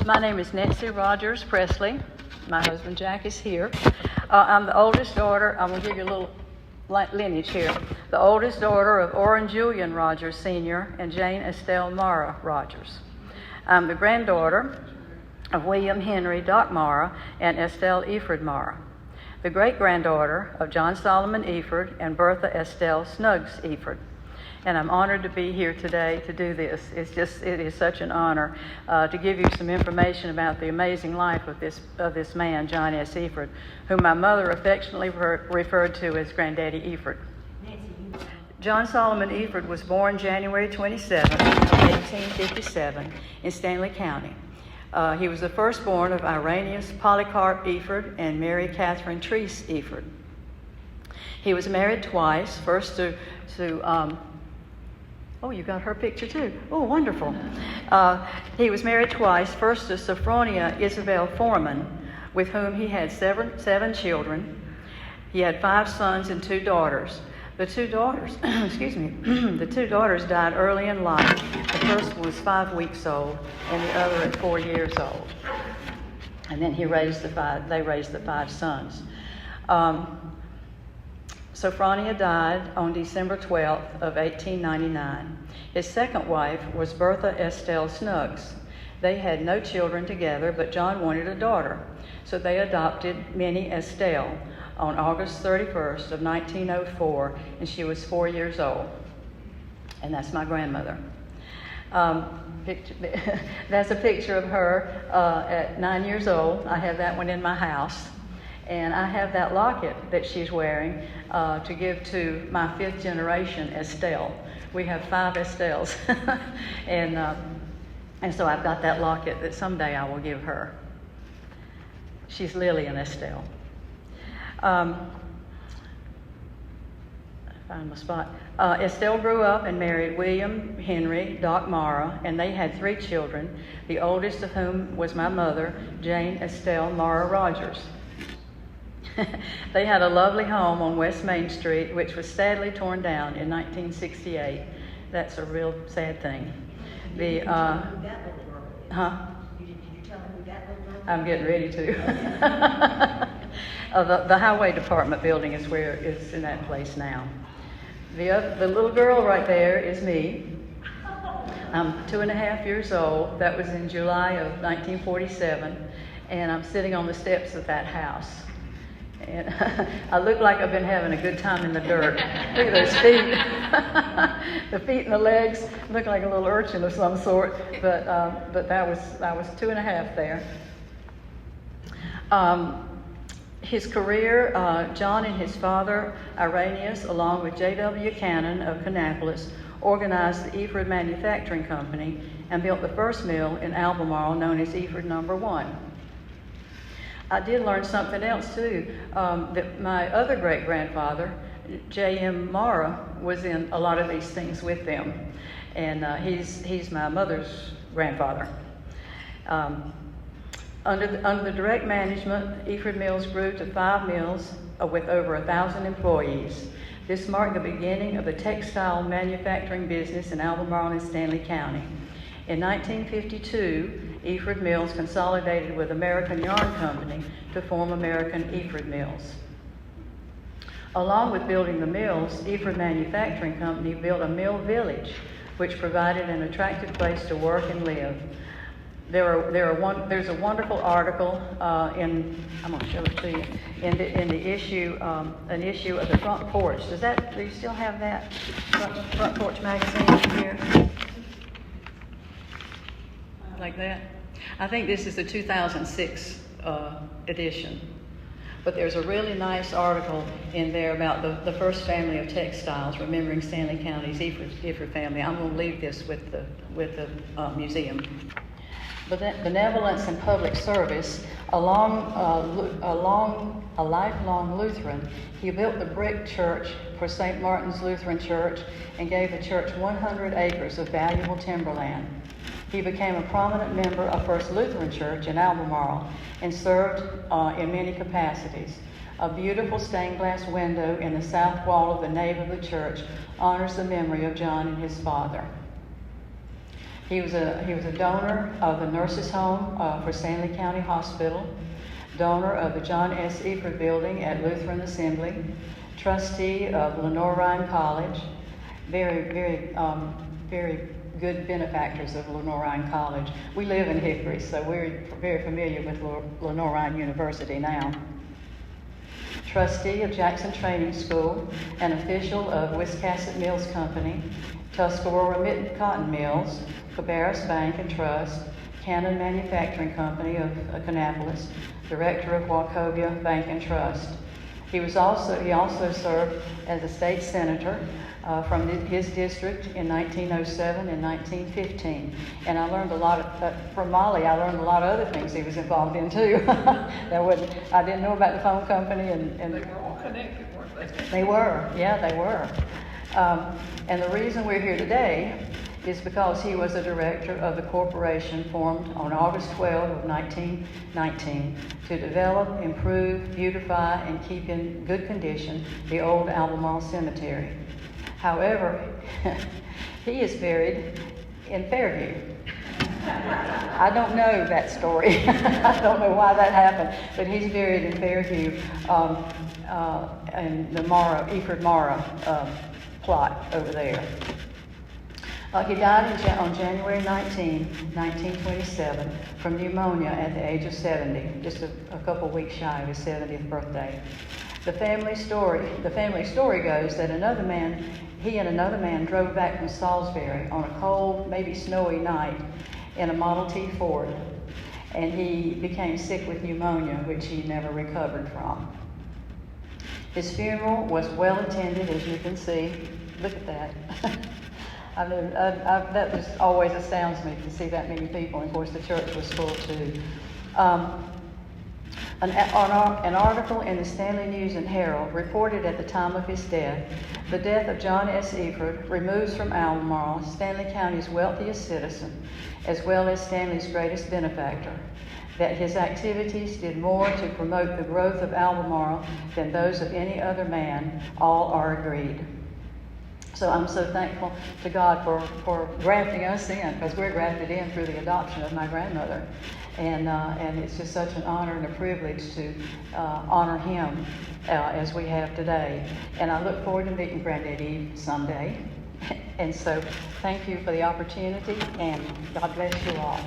My name is Nancy Rogers Presley. My husband Jack is here. I'm the oldest daughter. I'm going to give you a little lineage here. The oldest daughter of Orrin Julian Rogers Sr. and Jane Estelle Mara Rogers. I'm the granddaughter of William Henry Doc Mara and Estelle Efird Mara. The great-granddaughter of John Solomon Efird and Bertha Estelle Snuggs Efird. And I'm honored to be here today to do this. It is such an honor to give you some information about the amazing life of this man, John S. Efird, whom my mother affectionately referred to as Granddaddy Efird. John Solomon Efird was born January 27, 1857 in Stanley County. He was the firstborn of Irenaeus Polycarp Efird and Mary Catherine Treese Efird. He was married twice, first to oh, you got her picture too. Oh, wonderful. He was married twice, first to Sophronia Isabel Foreman, with whom he had seven children. He had 5 sons and 2 daughters. The 2 daughters, the 2 daughters died early in life. The first was 5 weeks old, and the other at 4 years old. And then they raised the 5 sons. Sophronia died on December 12th of 1899. His second wife was Bertha Estelle Snuggs. They had no children together, but John wanted a daughter, so they adopted Minnie Estelle on August 31st of 1904, and she was 4 years old. And that's my grandmother. That's a picture of her at 9 years old. I have that one in my house. And I have that locket that she's wearing to give to my 5th generation Estelle. We have 5 Estelles. and so I've got that locket that someday I will give her. She's Lillian Estelle. Find my spot. Estelle grew up and married William Henry Doc Mara, and they had 3 children, the oldest of whom was my mother, Jane Estelle Mara Rogers. They had a lovely home on West Main Street, which was sadly torn down in 1968. That's a real sad thing. Did you tell him who that little girl? I'm getting ready to. The highway department building is in that place now. The little girl right there is me. I'm 2.5 years old. That was in July of 1947, and I'm sitting on the steps of that house. And I look like I've been having a good time in the dirt. Look at those feet. The feet and the legs look like a little urchin of some sort. But I was 2.5 there. His career, John and his father, Irenaeus, along with J.W. Cannon of Kannapolis, organized the Efird Manufacturing Company and built the first mill in Albemarle known as Efird No. 1. I did learn something else too, that my other great-grandfather, J.M. Mara, was in a lot of these things with them. And he's my mother's grandfather. Under the direct management, Efird Mills grew to 5 mills with over 1,000 employees. This marked the beginning of the textile manufacturing business in Albemarle and Stanley County. In 1952, Efird Mills consolidated with American Yarn Company to form American Efird Mills. Along with building the mills, Efird Manufacturing Company built a mill village, which provided an attractive place to work and live. There's a wonderful article I'm going to show it to you in the issue, an issue of the Front Porch. Do you still have that Front Porch magazine here? Like that? I think this is the 2006 edition. But there's a really nice article in there about the first family of textiles, remembering Stanley County's Efird family. I'm going to leave this with the museum. Benevolence and public service, along a lifelong Lutheran, he built the brick church for St. Martin's Lutheran Church and gave the church 100 acres of valuable timberland. He became a prominent member of First Lutheran Church in Albemarle and served in many capacities. A beautiful stained glass window in the south wall of the nave of the church honors the memory of John and his father. He was a donor of the Nurses Home for Stanley County Hospital, donor of the John S. Efird Building at Lutheran Assembly, trustee of Lenore Ryan College, very good benefactors of Lenore Ryan College. We live in Hickory, so we're very familiar with Lenore Ryan University now. Trustee of Jackson Training School, an official of Wiscasset Mills Company, Tuscarora Mitten Cotton Mills, Cabarrus Bank and Trust, Cannon Manufacturing Company of Kannapolis, director of Wachovia Bank and Trust. He also served as a state senator from his district in 1907 and 1915. And I learned a lot from Molly. I learned a lot of other things he was involved in too. I didn't know about the phone company and They were all connected, weren't they? they were, yeah, they were. And the reason we're here today is because he was a director of the corporation formed on August 12 of 1919 to develop, improve, beautify, and keep in good condition the old Albemarle Cemetery. However, he is buried in Fairview. I don't know that story. I don't know why that happened, but he's buried in Fairview in the Efird Mara plot over there. He died on January 19, 1927, from pneumonia at the age of 70, just a couple weeks shy of his 70th birthday. The family story goes that he and another man drove back from Salisbury on a cold, maybe snowy night in a Model T Ford, and he became sick with pneumonia, which he never recovered from. His funeral was well attended, as you can see. Look at that. That just always astounds me to see that many people. And of course, the church was full too. An article in the Stanley News and Herald reported at the time of his death, the death of John S. Efird removes from Albemarle Stanley County's wealthiest citizen, as well as Stanley's greatest benefactor, that his activities did more to promote the growth of Albemarle than those of any other man. All are agreed. So I'm so thankful to God for grafting us in, because we're grafted in through the adoption of my grandmother. And it's just such an honor and a privilege to honor him as we have today. And I look forward to meeting Granddad Eve someday. And so thank you for the opportunity, and God bless you all.